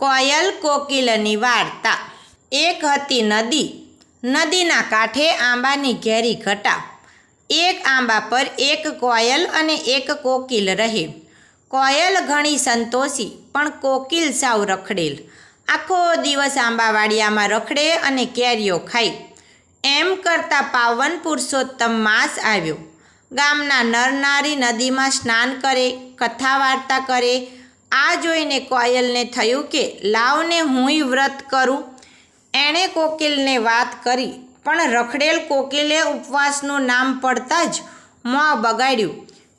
કોયલ કોકિલની વાર્તા। એક હતી નદી, નદીના કાંઠે આંબાની ઘેરી ઘટા। એક આંબા પર એક કોયલ અને એક કોકિલ રહે। કોયલ ઘણી સંતોષી, પણ કોકિલ સાવ રખડેલ। આખો દિવસ આંબાવાડિયામાં રખડે અને કેરીઓ ખાય। એમ કરતાં પાવન પુરુષોત્તમ માસ આવ્યો। ગામના નર નારી નદીમાં સ્નાન કરે, કથા વાર્તા કરે। આ જોઈને કોયલને થયું કે લાવને હુંય વ્રત કરું। એણે કોકિલને વાત કરી, પણ રખડેલ કોકિલે ઉપવાસનું નામ પડતાં જ મોં બગાડ્યું।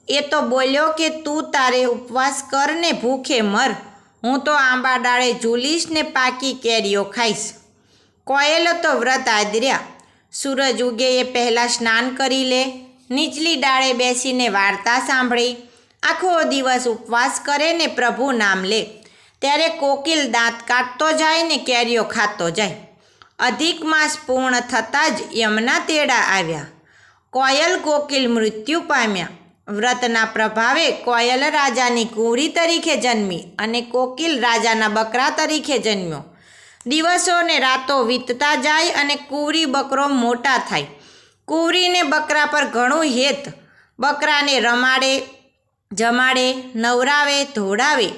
એ તો બોલ્યો કે તું તારે ઉપવાસ કર ને ભૂખે મર, હું તો આંબા ડાળે ઝૂલીશ ને પાકી કેરીઓ ખાઈશ। કોયલો તો વ્રત આદર્યા। સૂરજ ઉગે એ પહેલાં સ્નાન કરી લે, નીચલી ડાળે બેસીને વાર્તા સાંભળે, આખો દિવસ ઉપવાસ કરે ને પ્રભુ નામ લે। ત્યારે કોકિલ દાંત કાઢતો જાય ને કેરીઓ ખાતો જાય। અધિક માસ પૂર્ણ થતાં જ યમના તેડા આવ્યા। કોયલ કોકિલ મૃત્યુ પામ્યા। વ્રતના પ્રભાવે કોયલ રાજાની કુંવરી તરીકે જન્મી અને કોકિલ રાજાના બકરા તરીકે જન્મ્યો। દિવસો ને રાતો વીતતા જાય અને કુંવરી બકરો મોટા થાય। કુંવરીને બકરા પર ઘણું હેત। બકરાને રમાડે, જમાડે, નવરાવે, ધોડાવે,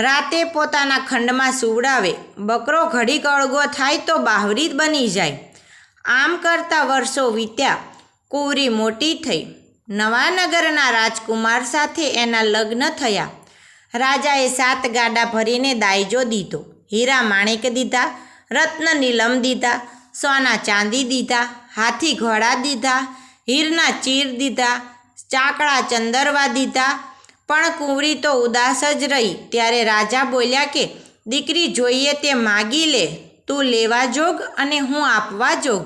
રાતે પોતાના ખંડમાં સુવડાવે। બકરો ઘડીક અળગો થાય તો બાવરી બની જાય। આમ કરતાં વર્ષો વીત્યા। કુંવરી મોટી થઈ। નવાનગરના રાજકુમાર સાથે એના લગ્ન થયા। રાજાએ 7 ગાડા ભરીને દાયજો દીધો। હીરા માણેક દીધા, રત્ન નીલમ દીધા, સોના ચાંદી દીધા, હાથી ઘોડા દીધા, હીરના ચીર દીધા, ચાકડા ચંદરવા દીધા। પણ કુંવરી તો ઉદાસ જ રહી। ત્યારે રાજા બોલ્યા કે દીકરી જોઈએ તે માગી લે, તું લેવા જોગ અને હું આપવા જોગ।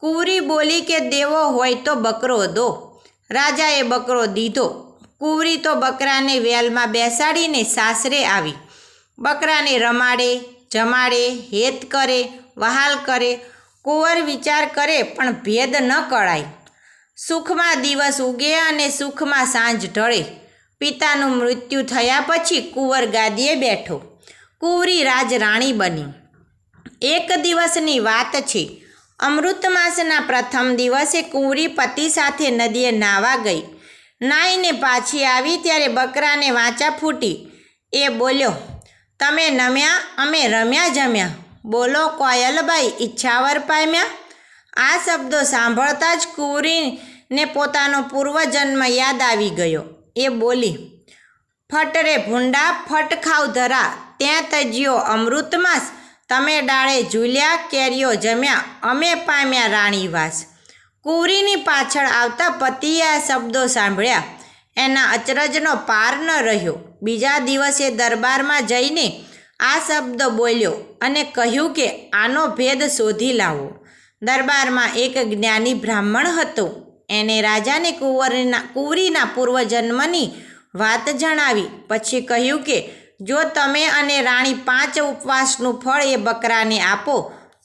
કુંવરી બોલી કે દેવો હોય તો બકરો દો। રાજાએ બકરો દીધો। કુંવરી તો બકરાને વેલમાં બેસાડીને સાસરે આવી। બકરાને રમાડે, જમાડે, હેત કરે, વહાલ કરે। કુંવર વિચાર કરે પણ ભેદ ન કળાય। સુખમાં દિવસ ઉગે અને સુખમાં સાંજ ઢળે। પિતાનું મૃત્યુ થયા પછી કુંવર ગાદીએ બેઠો। કુંવરી રાજરાણી બની। એક દિવસની વાત છે। અમૃત માસના પ્રથમ દિવસે કુંવરી પતિ સાથે નદીએ નાહવા ગઈ। નાહીને પાછી આવી ત્યારે બકરાને વાંચા ફૂટી। એ બોલ્યો, તમે નમ્યા, અમે રમ્યા જમ્યા, બોલો કોયલબાઈ ઈચ્છાવર પામ્યા। આ શબ્દો સાંભળતા જ કુંવરીને પોતાનો પૂર્વજન્મ યાદ આવી ગયો। એ બોલી, ફટ રે ભૂંડા, ફટ ખાવ ધરા, ત્યાં તજ્યો અમૃત માસ, તમે ડાળે ઝૂલ્યા, કેરીઓ જમ્યા, અમે પામ્યા રાણીવાસ। કુંવરીની પાછળ આવતા પતિએ આ શબ્દો સાંભળ્યા। એના અચરજનો પાર ન રહ્યો। બીજા દિવસે દરબારમાં જઈને આ શબ્દ બોલ્યો અને કહ્યું કે આનો ભેદ શોધી લાવો। દરબારમાં એક જ્ઞાની બ્રાહ્મણ હતો। એણે રાજાને કુંવરીના પૂર્વજન્મની વાત જણાવી। પછી કહ્યું કે જો તમે અને રાણી 5 ઉપવાસનું ફળ એ બકરાને આપો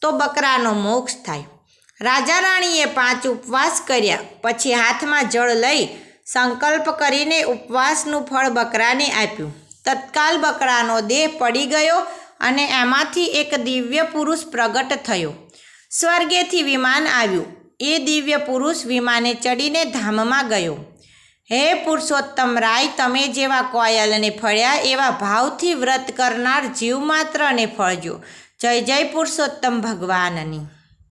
તો બકરાનો મોક્ષ થાય। રાજા રાણીએ 5 ઉપવાસ કર્યા। પછી હાથમાં જળ લઈ સંકલ્પ કરીને ઉપવાસનું ફળ બકરાને આપ્યું। તત્કાલ બકરાનો દેહ પડી ગયો અને એમાંથી એક દિવ્ય પુરુષ પ્રગટ થયો। સ્વર્ગેથી વિમાન આવ્યું। એ દિવ્ય પુરુષ વિમાને ચડીને ધામમાં ગયો। હે પુરુષોત્તમ રાય, તમે જેવા કોયલને ફળ્યા એવા ભાવથી વ્રત કરનાર જીવ માત્રને ફળજો। જય જય પુરુષોત્તમ ભગવાનની।